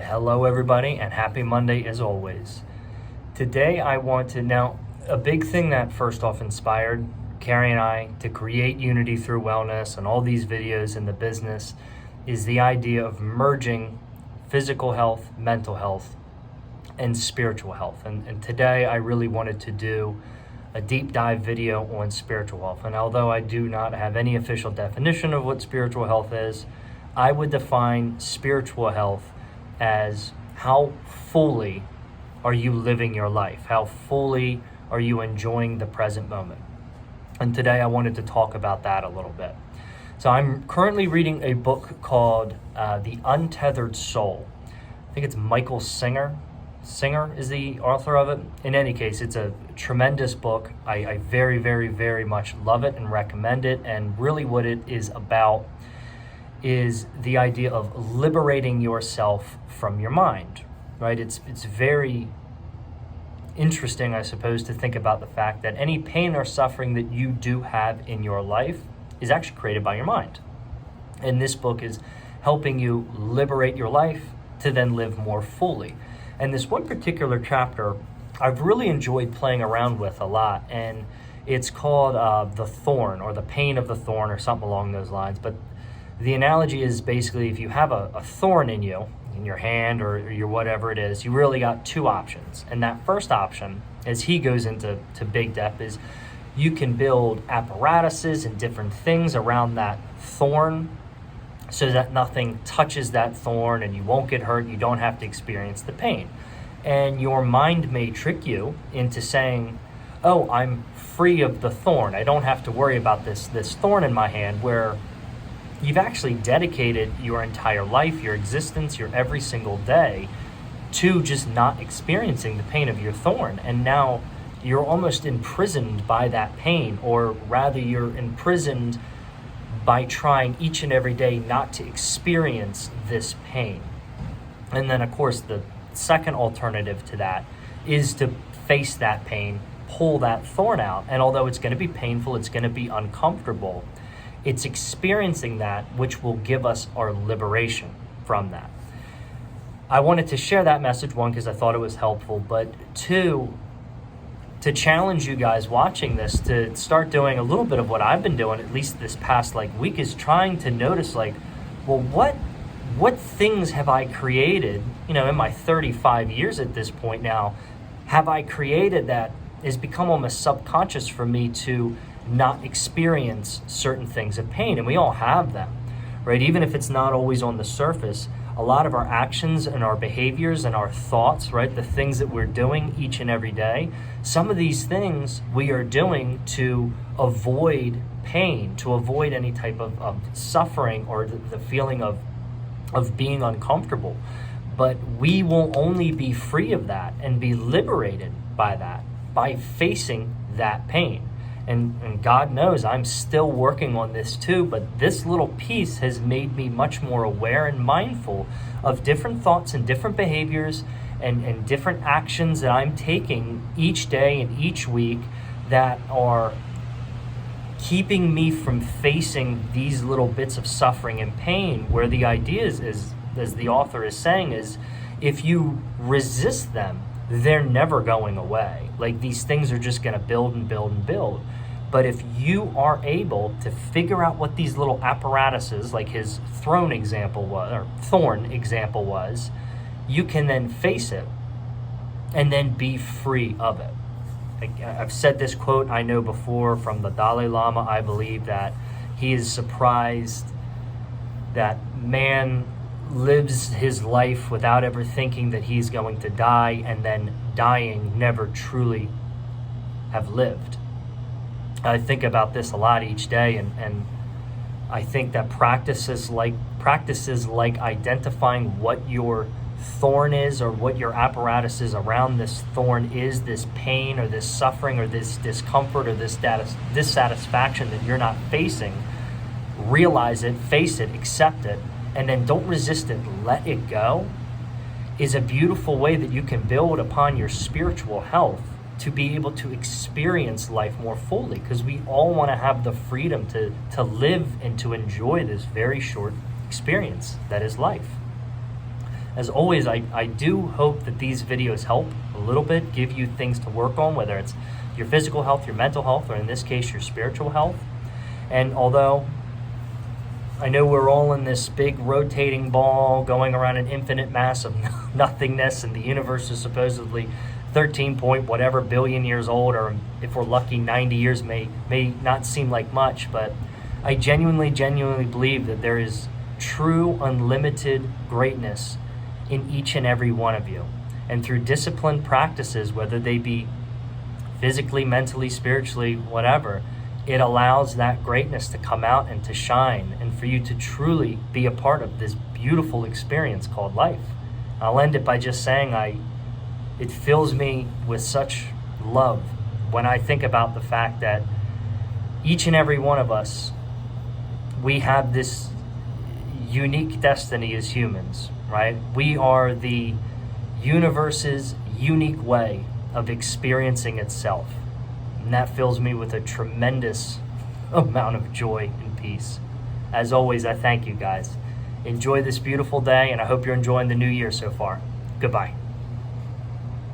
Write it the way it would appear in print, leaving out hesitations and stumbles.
Hello everybody, and happy Monday as always. Today I want to, a big thing that first off inspired Carrie and I to create Unity Through Wellness and all these videos in the business is the idea of merging physical health, mental health, and spiritual health. And today I really wanted to do a deep dive video on spiritual health. And although I do not have any official definition of what spiritual health is, I would define spiritual health as how fully are you living your life? How fully are you enjoying the present moment? And today I wanted to talk about that a little bit. So I'm currently reading a book called The Untethered Soul. I think it's Michael Singer. Singer is the author of it. In any case, it's a tremendous book. I very, very, very much love it and recommend it. And really what it is about is the idea of liberating yourself from your mind, right? It's very interesting, I suppose, to think about the fact that any pain or suffering that you do have in your life is actually created by your mind. And this book is helping you liberate your life to then live more fully. And this one particular chapter I've really enjoyed playing around with a lot, and it's called The Thorn, or The Pain of the Thorn, or something along those lines. But the analogy is basically if you have a thorn in you, in your hand or your whatever it is, you really got two options. And that first option, as he goes into big depth, is you can build apparatuses and different things around that thorn so that nothing touches that thorn and you won't get hurt, you don't have to experience the pain. And your mind may trick you into saying, oh, I'm free of the thorn. I don't have to worry about this thorn in my hand, where you've actually dedicated your entire life, your existence, your every single day to just not experiencing the pain of your thorn. And now you're almost imprisoned by that pain, or rather you're imprisoned by trying each and every day not to experience this pain. And then of course the second alternative to that is to face that pain, pull that thorn out. And although it's going to be painful, it's going to be uncomfortable, it's experiencing that which will give us our liberation from that. I wanted to share that message, one, because I thought it was helpful, but two, to challenge you guys watching this to start doing a little bit of what I've been doing, at least this past week, is trying to notice well, what things have I created, in my 35 years at this point now, have I created that has become almost subconscious for me to not experience certain things of pain. And we all have them, right? Even if it's not always on the surface, a lot of our actions and our behaviors and our thoughts, right? The things that we're doing each and every day, some of these things we are doing to avoid pain, to avoid any type of suffering or the feeling of being uncomfortable. But we will only be free of that and be liberated by that by facing that pain. And God knows I'm still working on this too, but this little piece has made me much more aware and mindful of different thoughts and different behaviors and different actions that I'm taking each day and each week that are keeping me from facing these little bits of suffering and pain, where the idea is, as the author is saying, is if you resist them, they're never going away. These things are just going to build and build and build. But if you are able to figure out what these little apparatuses, like his thorn example was, you can then face it and then be free of it. I've said this quote I know before from the Dalai Lama. I believe that he is surprised that man lives his life without ever thinking that he's going to die, and then dying never truly have lived. I think about this a lot each day, and I think that practices like identifying what your thorn is, or what your apparatus is around this thorn is, this pain or this suffering or this discomfort or this dissatisfaction that you're not facing, realize it, face it, accept it, and then don't resist it, let it go, is a beautiful way that you can build upon your spiritual health to be able to experience life more fully, because we all want to have the freedom to live and to enjoy this very short experience that is life. As always, I do hope that these videos help a little bit, give you things to work on, whether it's your physical health, your mental health, or in this case, your spiritual health. And although I know we're all in this big rotating ball going around an infinite mass of nothingness, and the universe is supposedly 13 point whatever billion years old, or if we're lucky 90 years may not seem like much, but I genuinely believe that there is true unlimited greatness in each and every one of you. And through disciplined practices, whether they be physically, mentally, spiritually, whatever, it allows that greatness to come out and to shine, and for you to truly be a part of this beautiful experience called life. I'll end it by just saying it fills me with such love when I think about the fact that each and every one of us, we have this unique destiny as humans, right? We are the universe's unique way of experiencing itself. And that fills me with a tremendous amount of joy and peace. As always, I thank you guys. Enjoy this beautiful day, and I hope you're enjoying the new year so far. Goodbye.